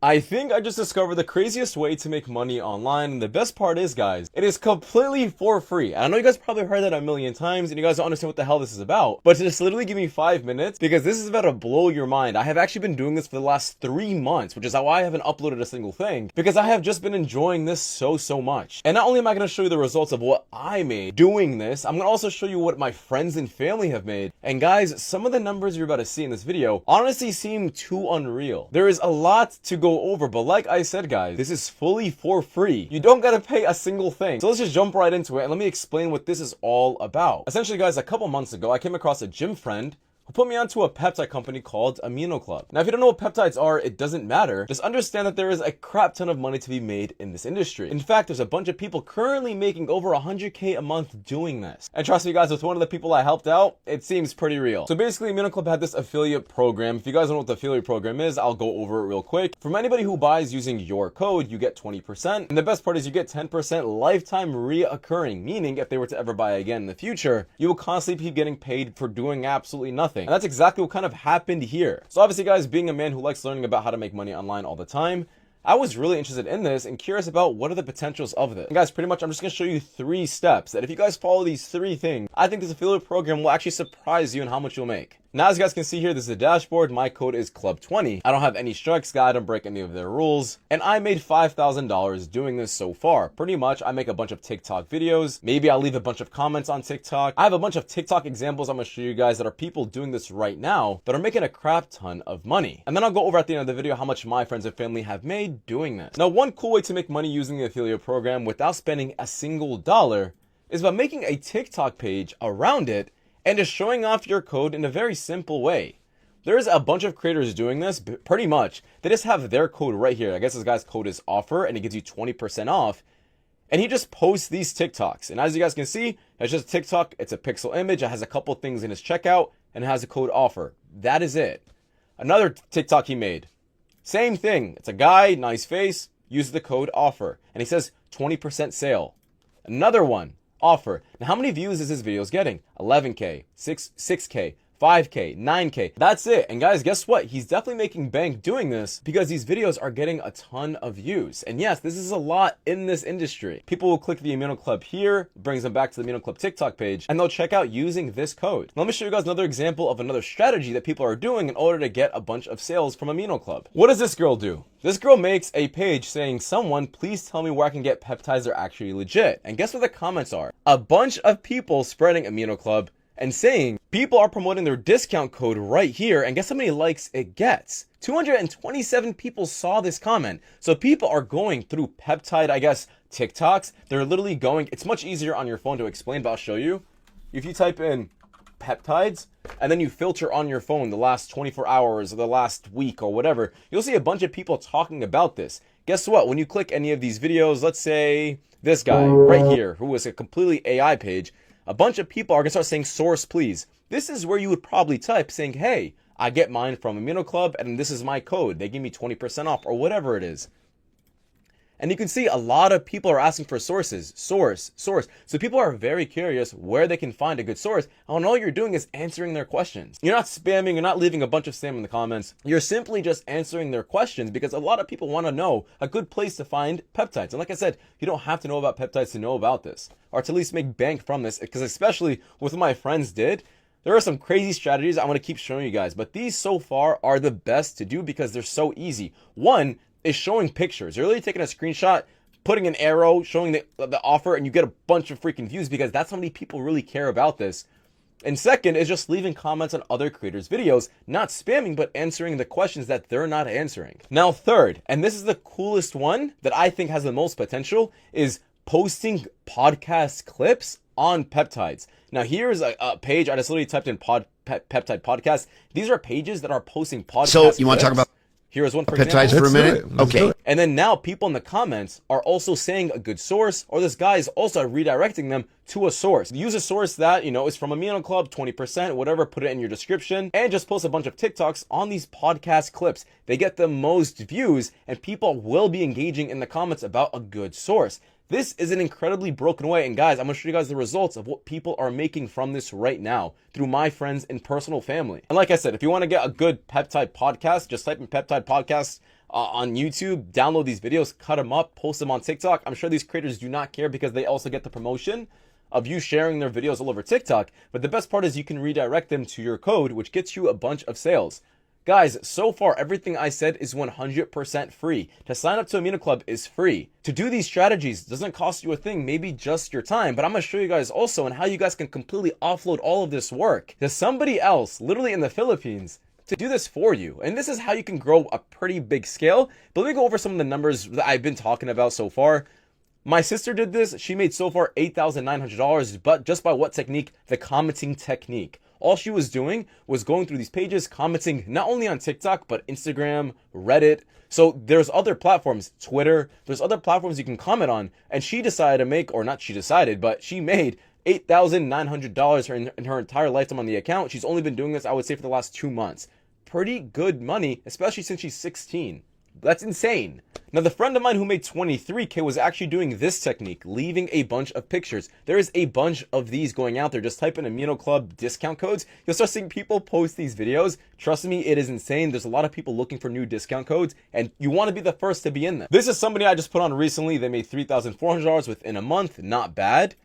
I think I just discovered the craziest way to make money online, and the best part is, guys, it is completely for free. I know you guys probably heard that a million times, and you guys don't understand what the hell this is about, but just literally give me 5 minutes, because this is about to blow your mind. I have actually been doing this for the last 3 months, which is why I haven't uploaded a single thing, because I have just been enjoying this so much. And not only am I going to show you the results of what I made doing this, I'm going to also show you what my friends and family have made. And guys, some of the numbers you're about to see in this video honestly seem too unreal. There is a lot to go over, but like I said, guys, this is fully for free. You don't gotta pay a single thing. So let's just jump right into it and let me explain what this is all about. Essentially, guys, a couple months ago, I came across a gym friend who put me onto a peptide company called Amino Club. Now, if you don't know what peptides are, it doesn't matter. Just understand that there is a crap ton of money to be made in this industry. In fact, there's a bunch of people currently making over 100K a month doing this. And trust me, guys, with one of the people I helped out, it seems pretty real. So basically, Amino Club had this affiliate program. If you guys don't know what the affiliate program is, I'll go over it real quick. From anybody who buys using your code, you get 20%. And the best part is you get 10% lifetime reoccurring, meaning if they were to ever buy again in the future, you will constantly be getting paid for doing absolutely nothing. And that's exactly what kind of happened here. So obviously, guys, being a man who likes learning about how to make money online all the time, I was really interested in this and curious about what are the potentials of this. And guys, pretty much I'm just going to show you 3 steps that if you guys follow these 3 things, I think this affiliate program will actually surprise you in how much you'll make. Now, as you guys can see here, this is the dashboard. My code is Club20. I don't have any strikes, I don't break any of their rules. And I made $5,000 doing this so far. Pretty much, I make a bunch of TikTok videos. Maybe I'll leave a bunch of comments on TikTok. I have a bunch of TikTok examples I'm going to show you guys that are people doing this right now that are making a crap ton of money. And then I'll go over at the end of the video how much my friends and family have made doing this. Now, one cool way to make money using the affiliate program without spending a single dollar is by making a TikTok page around it and just showing off your code in a very simple way. There's a bunch of creators doing this, but pretty much, they just have their code right here. I guess this guy's code is offer, and it gives you 20% off. And he just posts these TikToks. And as you guys can see, it's just a TikTok. It's a pixel image. It has a couple things in his checkout, and it has a code offer. That is it. Another TikTok he made. Same thing. It's a guy, nice face, uses the code offer. And he says 20% sale. Another one. Offer. Now, how many views is this video getting? 11K, 6K, 5K, 9K. That's it. And guys, guess what? He's definitely making bank doing this because these videos are getting a ton of views. And yes, this is a lot in this industry. People will click the Amino Club here, brings them back to the Amino Club TikTok page, and they'll check out using this code. Now, let me show you guys another example of another strategy that people are doing in order to get a bunch of sales from Amino Club. What does this girl do? This girl makes a page saying, someone, please tell me where I can get peptides that are actually legit. And guess what the comments are? A bunch of people spreading Amino Club and saying people are promoting their discount code right here, and guess how many likes it gets? 227 people saw this comment. So people are going through peptide, I guess, TikToks. They're literally going, it's much easier on your phone to explain, but I'll show you. If you type in peptides and then you filter on your phone the last 24 hours or the last week or whatever, you'll see a bunch of people talking about this. Guess what? When you click any of these videos, let's say this guy right here, who was a completely AI page, a bunch of people are going to start saying source please. This is where you would probably type saying, hey, I get mine from Amino Club and this is my code. They give me 20% off or whatever it is. And you can see a lot of people are asking for sources, source. So people are very curious where they can find a good source. And all you're doing is answering their questions. You're not spamming, you're not leaving a bunch of spam in the comments. You're simply just answering their questions because a lot of people want to know a good place to find peptides. And like I said, you don't have to know about peptides to know about this, or to at least make bank from this, because especially with what my friends did, there are some crazy strategies I want to keep showing you guys, but these so far are the best to do because they're so easy. One is showing pictures. You're really taking a screenshot, putting an arrow, showing the offer, and you get a bunch of freaking views because that's how many people really care about this. And second is just leaving comments on other creators' videos, not spamming, but answering the questions that they're not answering. Now, third, and this is the coolest one that I think has the most potential, is posting podcast clips on peptides. Now, here's a page. I just literally typed in peptide podcast. These are pages that are posting podcast So you clips. Want to talk about Here's one for peptides example. for a minute? Okay. And then now people in the comments are also saying a good source, or this guy is also redirecting them to a source. Use a source that, is from Amino Club, 20%, whatever, put it in your description, and just post a bunch of TikToks on these podcast clips. They get the most views, and people will be engaging in the comments about a good source. This is an incredibly broken way, and guys, I'm going to show you guys the results of what people are making from this right now through my friends and personal family. And like I said, if you want to get a good peptide podcast, just type in peptide podcast on YouTube, download these videos, cut them up, post them on TikTok. I'm sure these creators do not care because they also get the promotion of you sharing their videos all over TikTok. But the best part is you can redirect them to your code, which gets you a bunch of sales. Guys, so far, everything I said is 100% free. To sign up to Amino Club is free. To do these strategies doesn't cost you a thing, maybe just your time. But I'm going to show you guys also on how you guys can completely offload all of this work to somebody else, literally in the Philippines, to do this for you. And this is how you can grow a pretty big scale. But let me go over some of the numbers that I've been talking about so far. My sister did this. She made so far $8,900, but just by what technique? The commenting technique. All she was doing was going through these pages, commenting not only on TikTok, but Instagram, Reddit. So there's other platforms, Twitter, there's other platforms you can comment on. And she decided to make, or not she decided, but she made $8,900 in her entire lifetime on the account. She's only been doing this, I would say, for the last 2 months. Pretty good money, especially since she's 16. That's insane. Now, the friend of mine who made 23K was actually doing this technique, leaving a bunch of pictures. There is a bunch of these going out there. Just type in Amino Club discount codes. You'll start seeing people post these videos. Trust me, it is insane. There's a lot of people looking for new discount codes, and you want to be the first to be in them. This is somebody I just put on recently. They made $3,400 within a month. Not bad.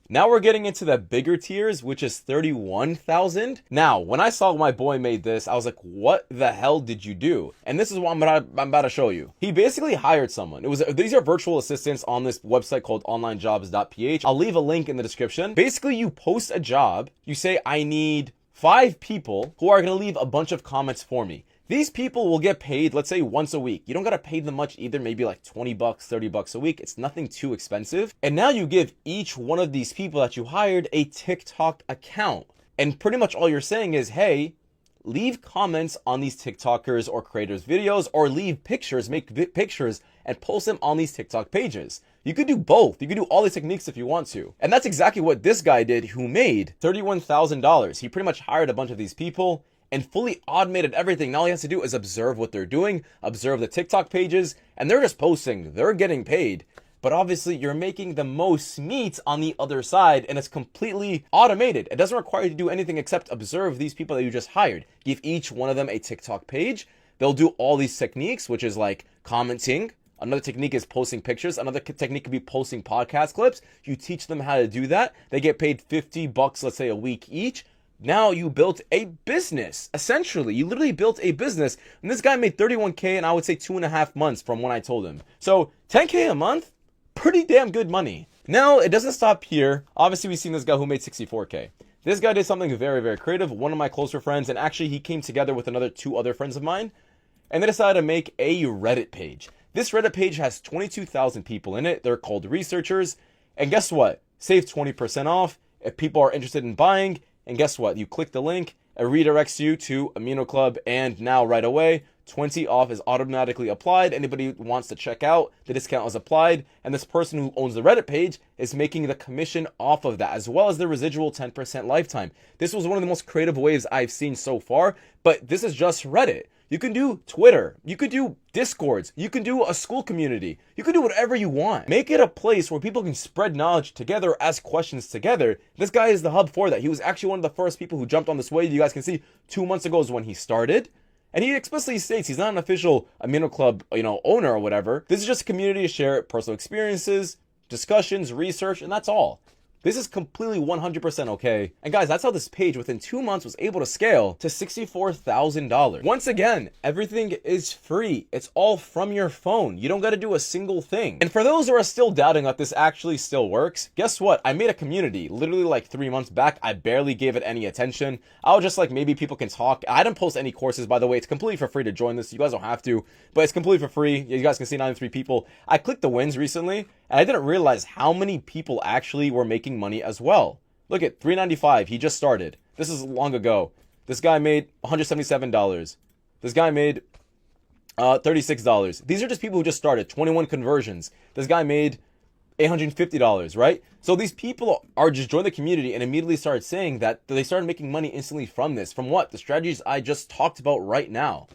Now we're getting into the bigger tiers, which is 31,000. Now, when I saw my boy made this, I was like, what the hell did you do? And this is what I'm about to show you. He basically hired someone. These are virtual assistants on this website called onlinejobs.ph. I'll leave a link in the description. Basically, you post a job. You say, I need 5 people who are going to leave a bunch of comments for me. These people will get paid, let's say, once a week. You don't got to pay them much either, maybe like $20, $30 a week. It's nothing too expensive. And now you give each one of these people that you hired a TikTok account. And pretty much all you're saying is, hey, leave comments on these TikTokers or creators' videos, or leave pictures, make pictures, and post them on these TikTok pages. You could do both. You could do all these techniques if you want to. And that's exactly what this guy did, who made $31,000. He pretty much hired a bunch of these people and fully automated everything. Now all he has to do is observe what they're doing, observe the TikTok pages, and they're just posting. They're getting paid. But obviously, you're making the most meat on the other side, and it's completely automated. It doesn't require you to do anything except observe these people that you just hired. Give each one of them a TikTok page. They'll do all these techniques, which is like commenting. Another technique is posting pictures. Another technique could be posting podcast clips. You teach them how to do that. They get paid $50, let's say, a week each. Now you built a business. Essentially, you literally built a business. And this guy made 31K in, I would say, 2.5 months from when I told him. So 10K a month, pretty damn good money. Now, it doesn't stop here. Obviously, we've seen this guy who made 64K. This guy did something very, very creative. One of my closer friends, and actually he came together with two other friends of mine, and they decided to make a Reddit page. This Reddit page has 22,000 people in it. They're called researchers. And guess what? Save 20% off if people are interested in buying. And guess what? You click the link, it redirects you to Amino Club, and now right away, 20 off is automatically applied. Anybody who wants to check out, the discount is applied, and this person who owns the Reddit page is making the commission off of that, as well as the residual 10% lifetime. This was one of the most creative ways I've seen so far, but this is just Reddit. You can do Twitter, you could do Discords, you can do a school community, you can do whatever you want. Make it a place where people can spread knowledge together, ask questions together. This guy is the hub for that. He was actually one of the first people who jumped on this wave. You guys can see 2 months ago is when he started. And he explicitly states he's not an official Amino Club, owner or whatever. This is just a community to share personal experiences, discussions, research, and that's all. This is completely 100% okay. And guys, that's how this page within 2 months was able to scale to $64,000. Once again, everything is free. It's all from your phone. You don't got to do a single thing. And for those who are still doubting that this actually still works, guess what? I made a community literally like 3 months back. I barely gave it any attention. I was just like, maybe people can talk. I didn't post any courses, by the way. It's completely for free to join this. You guys don't have to, but it's completely for free. You guys can see 93 people. I clicked the wins recently, and I didn't realize how many people actually were making money as well. Look at $395. He just started. This is long ago. This guy made $177. This guy made $36. These are just people who just started. 21 conversions. This guy made $850, right? So these people are just joined the community and immediately started saying that they started making money instantly from this. From what? The strategies I just talked about right now.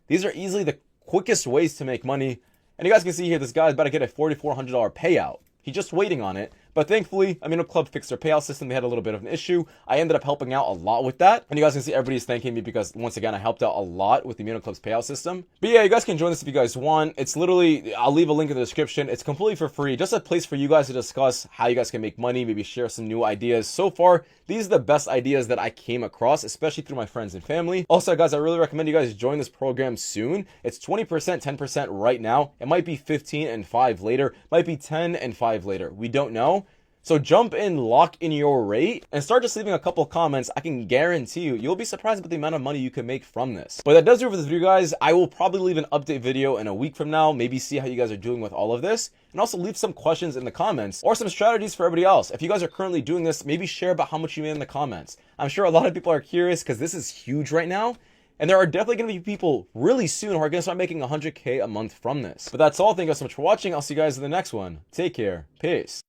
These are easily the quickest ways to make money. And you guys can see here, this guy's about to get a $4,400 payout. He's just waiting on it. But thankfully, Amino Club fixed their payout system. They had a little bit of an issue. I ended up helping out a lot with that. And you guys can see everybody's thanking me because, once again, I helped out a lot with the Amino Club's payout system. But yeah, you guys can join this if you guys want. It's literally, I'll leave a link in the description. It's completely for free. Just a place for you guys to discuss how you guys can make money, maybe share some new ideas. So far, these are the best ideas that I came across, especially through my friends and family. Also, guys, I really recommend you guys join this program soon. It's 20%, 10% right now. It might be 15 and 5 later. Might be 10 and 5 later. We don't know. So jump in, lock in your rate, and start just leaving a couple comments. I can guarantee you'll be surprised about the amount of money you can make from this. But that does it for this video, guys. I will probably leave an update video in a week from now, maybe see how you guys are doing with all of this, and also leave some questions in the comments or some strategies for everybody else. If you guys are currently doing this, maybe share about how much you made in the comments. I'm sure a lot of people are curious because this is huge right now. And there are definitely going to be people really soon who are going to start making 100K a month from this. But that's all. Thank you guys so much for watching. I'll see you guys in the next one. Take care. Peace.